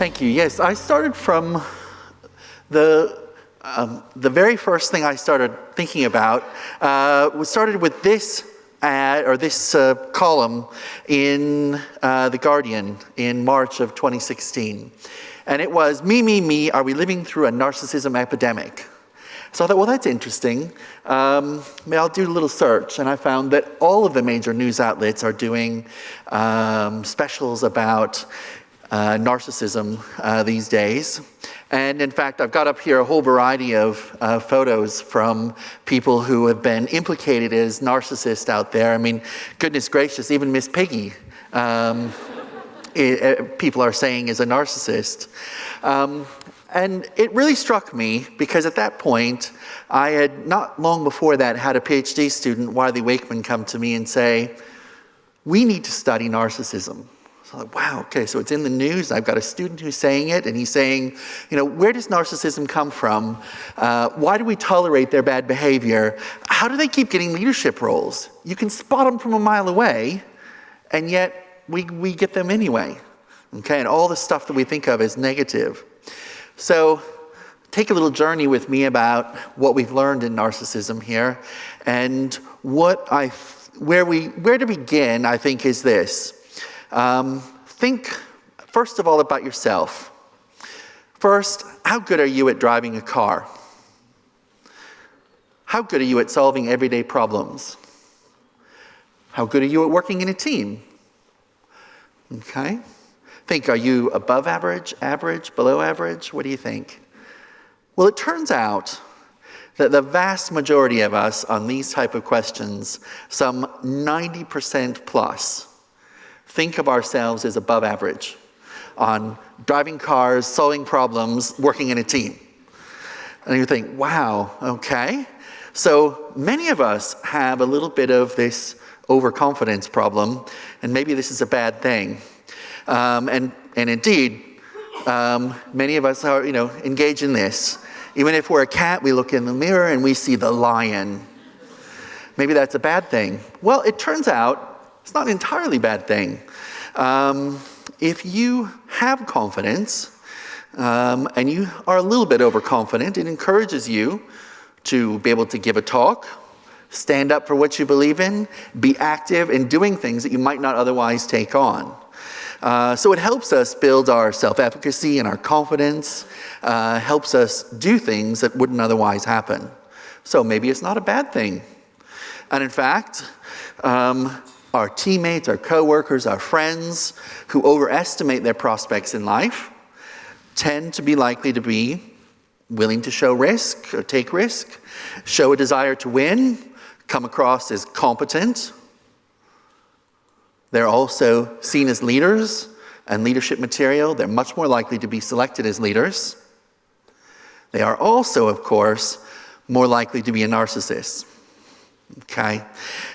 Thank you. Yes, I started from the very first thing I started thinking about started with this ad or this column in The Guardian in March of 2016. And it was, me, are we living through a narcissism epidemic? So I thought, well, that's interesting. Maybe I'll do a little search. And I found that all of the major news outlets are doing specials about narcissism these days. And in fact, I've got up here a whole variety of photos from people who have been implicated as narcissists out there. I mean, goodness gracious, even Miss Piggy, people are saying is a narcissist. And it really struck me because at that point, I had not long before that had a PhD student, Wiley Wakeman, come to me and say, we need to study narcissism. So I'm like, wow, okay, so it's in the news. I've got a student who's saying it, and he's saying, where does narcissism come from? Why do we tolerate their bad behavior? How do they keep getting leadership roles? You can spot them from a mile away, and yet we get them anyway. Okay, and all the stuff that we think of as negative. So take a little journey with me about what we've learned in narcissism here, and where to begin, I think, is this. Think, first of all, about yourself. First, how good are you at driving a car? How good are you at solving everyday problems? How good are you at working in a team? Okay. Think, are you above average, below average? What do you think? Well, it turns out that the vast majority of us on these type of questions, some 90% plus, think of ourselves as above average on driving cars, solving problems, working in a team. And you think, wow, okay. So many of us have a little bit of this overconfidence problem, and maybe this is a bad thing. And indeed, many of us are, engage in this. Even if we're a cat, we look in the mirror and we see the lion. Maybe that's a bad thing. Well, it turns out it's not an entirely bad thing. If you have confidence and you are a little bit overconfident, it encourages you to be able to give a talk, stand up for what you believe in, be active in doing things that you might not otherwise take on. So it helps us build our self-efficacy and our confidence, helps us do things that wouldn't otherwise happen. So maybe it's not a bad thing. And in fact, our teammates, our coworkers, our friends who overestimate their prospects in life tend to be likely to be willing to show risk or take risk, show a desire to win, come across as competent. They're also seen as leaders and leadership material. They're much more likely to be selected as leaders. They are also, of course, more likely to be a narcissist. Okay?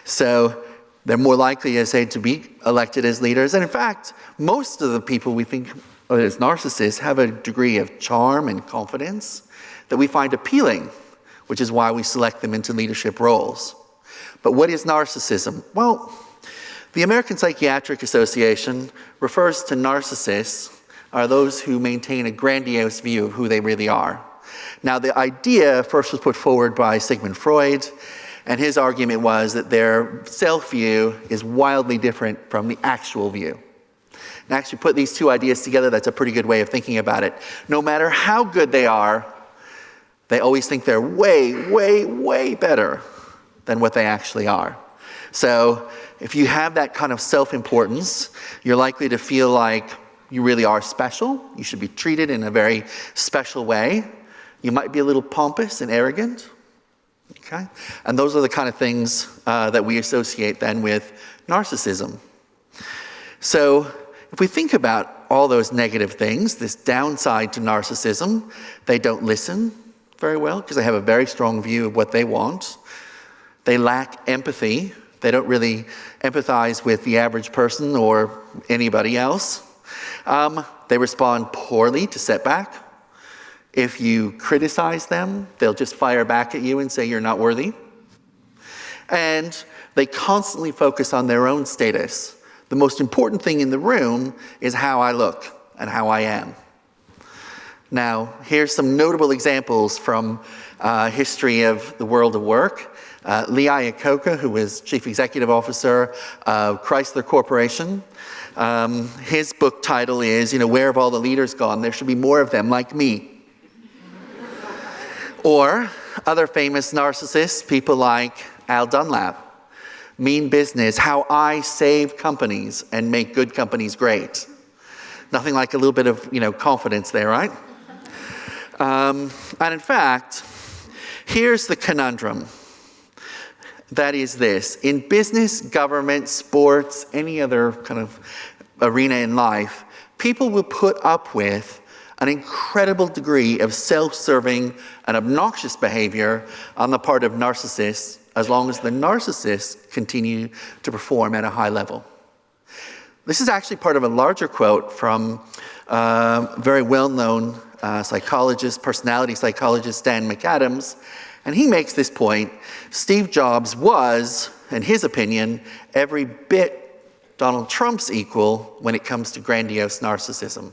So they're more likely, as I say, to be elected as leaders. And in fact, most of the people we think of as narcissists have a degree of charm and confidence that we find appealing, which is why we select them into leadership roles. But what is narcissism? Well, the American Psychiatric Association refers to narcissists are those who maintain a grandiose view of who they really are. Now, the idea first was put forward by Sigmund Freud, and his argument was that their self-view is wildly different from the actual view. And actually put these two ideas together, that's a pretty good way of thinking about it. No matter how good they are, they always think they're way, way, way better than what they actually are. So if you have that kind of self-importance, you're likely to feel like you really are special. You should be treated in a very special way. You might be a little pompous and arrogant. Okay? And those are the kind of things that we associate then with narcissism. So if we think about all those negative things, this downside to narcissism, they don't listen very well because they have a very strong view of what they want. They lack empathy. They don't really empathize with the average person or anybody else. They respond poorly to setback. If you criticize them, they'll just fire back at you and say you're not worthy. And they constantly focus on their own status. The most important thing in the room is how I look and how I am. Now, here's some notable examples from history of the world of work. Lee Iacocca, who was Chief Executive Officer of Chrysler Corporation. His book title is, Where Have All the Leaders Gone? There should be more of them like me. Or other famous narcissists, people like Al Dunlap. Mean Business, How I Save Companies and Make Good Companies Great. Nothing like a little bit of, confidence there, right? And in fact, here's the conundrum. That is this. In business, government, sports, any other kind of arena in life, people will put up with an incredible degree of self-serving and obnoxious behavior on the part of narcissists, as long as the narcissists continue to perform at a high level. This is actually part of a larger quote from very well-known psychologist, personality psychologist, Dan McAdams, and he makes this point: Steve Jobs was, in his opinion, every bit Donald Trump's equal when it comes to grandiose narcissism.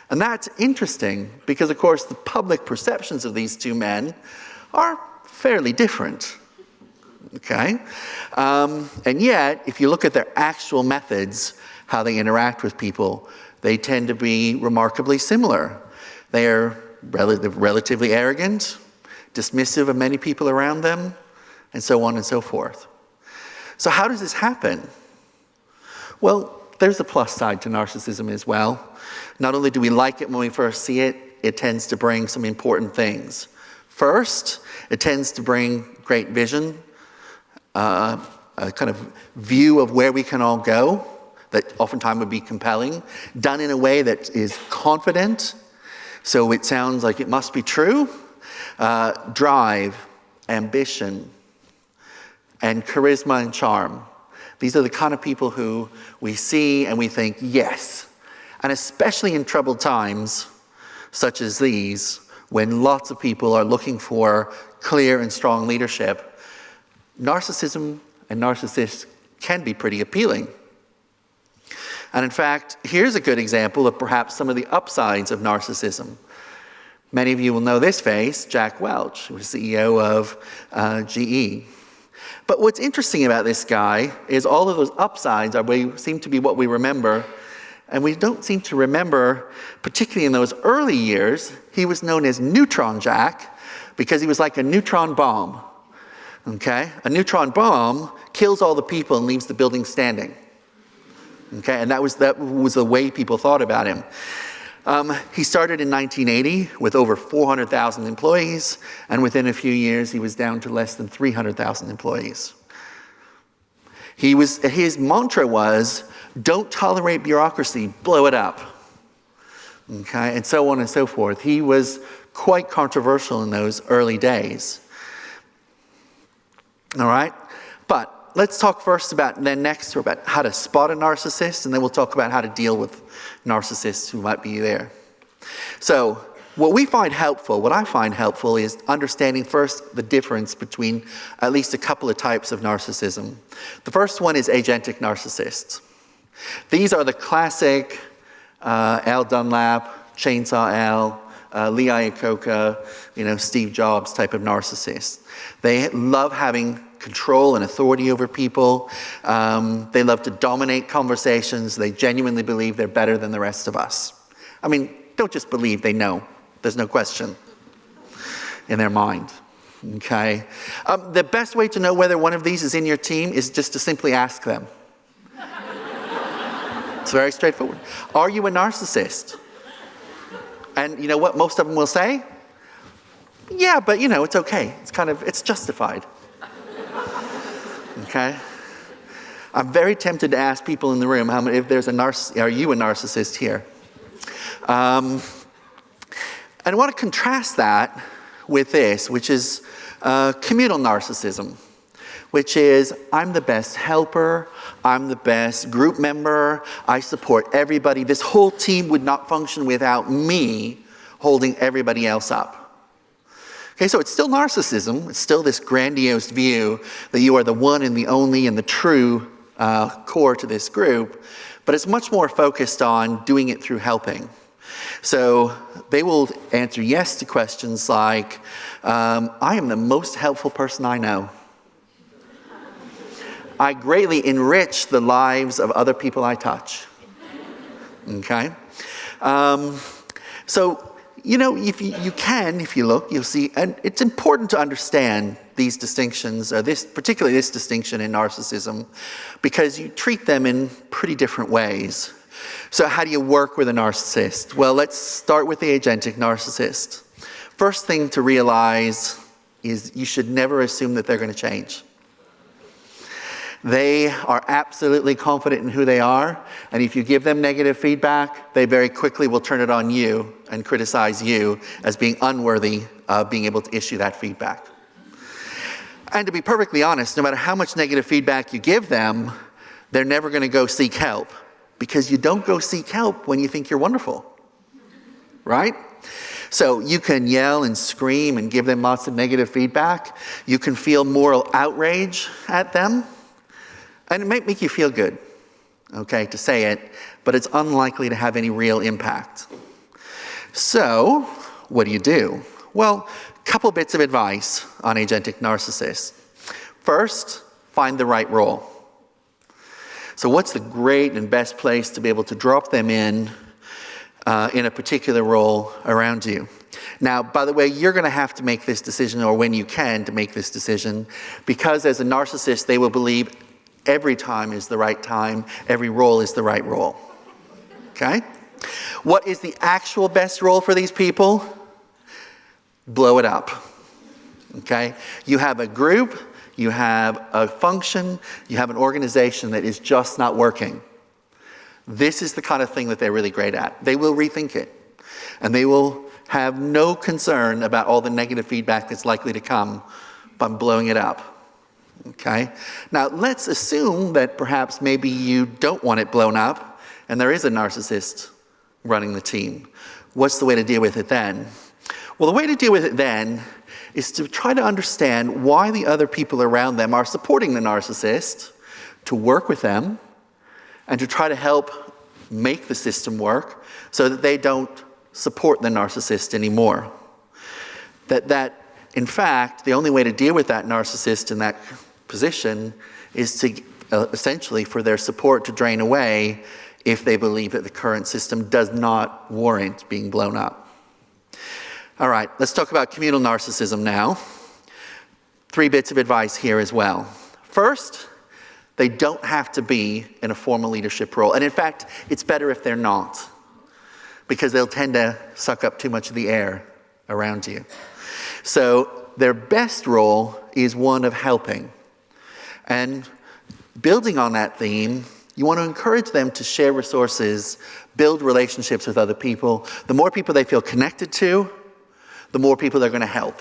And that's interesting because, of course, the public perceptions of these two men are fairly different. Okay? And yet, if you look at their actual methods, how they interact with people, they tend to be remarkably similar. They are relatively arrogant, dismissive of many people around them, and so on and so forth. So how does this happen? Well, there's a plus side to narcissism as well. Not only do we like it when we first see it, it tends to bring some important things. First, it tends to bring great vision, a kind of view of where we can all go that oftentimes would be compelling, done in a way that is confident, so it sounds like it must be true. Drive, ambition, and charisma and charm. These are the kind of people who we see and we think, yes. And especially in troubled times, such as these, when lots of people are looking for clear and strong leadership, narcissism and narcissists can be pretty appealing. And in fact, here's a good example of perhaps some of the upsides of narcissism. Many of you will know this face, Jack Welch, who was CEO of GE. But what's interesting about this guy is all of those upsides seem to be what we remember, and we don't seem to remember, particularly in those early years, he was known as Neutron Jack because he was like a neutron bomb. Okay? A neutron bomb kills all the people and leaves the building standing. Okay? And that was the way people thought about him. He started in 1980 with over 400,000 employees, and within a few years he was down to less than 300,000 employees. His mantra was, don't tolerate bureaucracy, blow it up. Okay, and so on and so forth. He was quite controversial in those early days. All right, but let's talk first about how to spot a narcissist, and then we'll talk about how to deal with narcissists who might be there. So what I find helpful is understanding first the difference between at least a couple of types of narcissism. The first one is agentic narcissists. These are the classic Al Dunlap, Chainsaw Al, Lee Iacocca, Steve Jobs type of narcissists. They love having control and authority over people. They love to dominate conversations. They genuinely believe they're better than the rest of us. I mean, don't just believe, they know. There's no question in their mind. Okay? The best way to know whether one of these is in your team is just to simply ask them. It's very straightforward. Are you a narcissist? And you know what most of them will say? Yeah, but it's okay. It's justified. Okay? I'm very tempted to ask people in the room are you a narcissist here? And I want to contrast that with this, which is communal narcissism, which is I'm the best helper, I'm the best group member, I support everybody. This whole team would not function without me holding everybody else up. Okay, so it's still narcissism. It's still this grandiose view that you are the one and the only and the true core to this group, but it's much more focused on doing it through helping. So they will answer yes to questions like, I am the most helpful person I know. I greatly enrich the lives of other people I touch. Okay? So, if you look, you'll see, and it's important to understand these distinctions, particularly this distinction in narcissism, because you treat them in pretty different ways. So how do you work with a narcissist? Well, let's start with the agentic narcissist. First thing to realize is you should never assume that they're going to change. They are absolutely confident in who they are, and if you give them negative feedback, they very quickly will turn it on you and criticize you as being unworthy of being able to issue that feedback. And to be perfectly honest, no matter how much negative feedback you give them, they're never going to go seek help, because you don't go seek help when you think you're wonderful, right? So you can yell and scream and give them lots of negative feedback. You can feel moral outrage at them. And it might make you feel good, okay, to say it, but it's unlikely to have any real impact. So, what do? Well, a couple bits of advice on agentic narcissists. First, find the right role. So what's the great and best place to be able to drop them in a particular role around you? Now, by the way, you're going to have to make this decision, or when you can, to make this decision, because as a narcissist, they will believe every time is the right time, every role is the right role. Okay? What is the actual best role for these people? Blow it up. Okay? You have a group, you have a function, you have an organization that is just not working. This is the kind of thing that they're really great at. They will rethink it. And they will have no concern about all the negative feedback that's likely to come by blowing it up. Okay? Now, let's assume that perhaps maybe you don't want it blown up and there is a narcissist running the team. What's the way to deal with it then? Well, the way to deal with it then is to try to understand why the other people around them are supporting the narcissist, to work with them, and to try to help make the system work so that they don't support the narcissist anymore. That in fact, the only way to deal with that narcissist in that position is to essentially for their support to drain away if they believe that the current system does not warrant being blown up. All right, let's talk about communal narcissism now. 3 bits of advice here as well. First, they don't have to be in a formal leadership role. And in fact, it's better if they're not, because they'll tend to suck up too much of the air around you. So their best role is one of helping. And building on that theme, you want to encourage them to share resources, build relationships with other people. The more people they feel connected to, the more people they're going to help.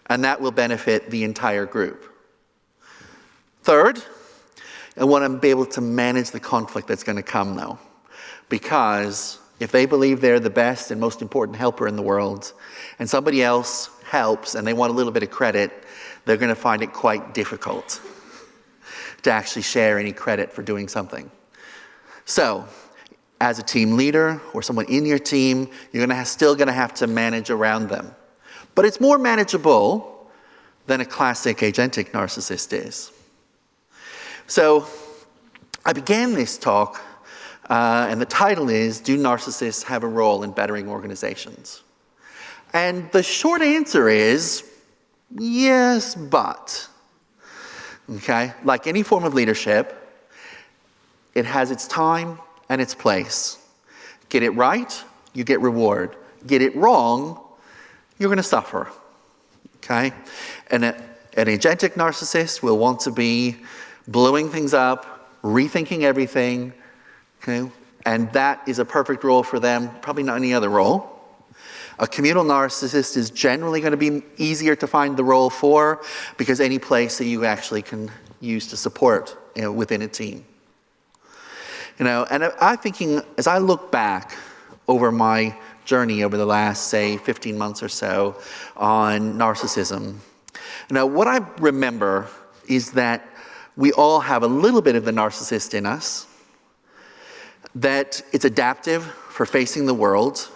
And that will benefit the entire group. Third, I want to be able to manage the conflict that's going to come, though. Because if they believe they're the best and most important helper in the world, and somebody else helps and they want a little bit of credit, they're going to find it quite difficult to actually share any credit for doing something. So, as a team leader or someone in your team, you're still going to have to manage around them. But it's more manageable than a classic agentic narcissist is. So, I began this talk, and the title is, Do Narcissists Have a Role in Bettering Organizations? And the short answer is, yes, but. Okay? Like any form of leadership, it has its time and its place. Get it right, you get reward. Get it wrong, you're going to suffer. Okay? And an agentic narcissist will want to be blowing things up, rethinking everything, okay? And that is a perfect role for them, probably not any other role. A communal narcissist is generally going to be easier to find the role for because any place that you actually can use to support within a team. And I'm thinking, as I look back over my journey over the last, say, 15 months or so on narcissism, what I remember is that we all have a little bit of the narcissist in us, that it's adaptive for facing the world.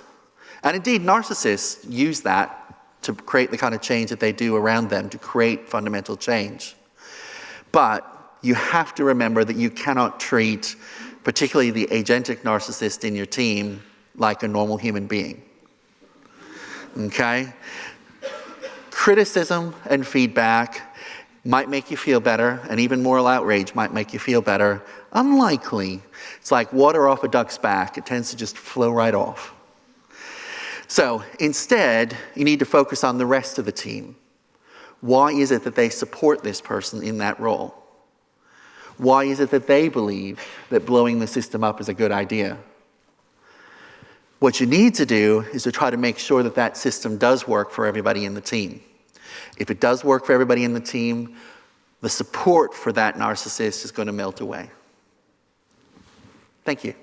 And indeed, narcissists use that to create the kind of change that they do around them, to create fundamental change. But you have to remember that you cannot treat particularly the agentic narcissist in your team like a normal human being. Okay? Criticism and feedback might make you feel better, and even moral outrage might make you feel better. Unlikely. It's like water off a duck's back. It tends to just flow right off. So instead, you need to focus on the rest of the team. Why is it that they support this person in that role? Why is it that they believe that blowing the system up is a good idea? What you need to do is to try to make sure that that system does work for everybody in the team. If it does work for everybody in the team, the support for that narcissist is going to melt away. Thank you.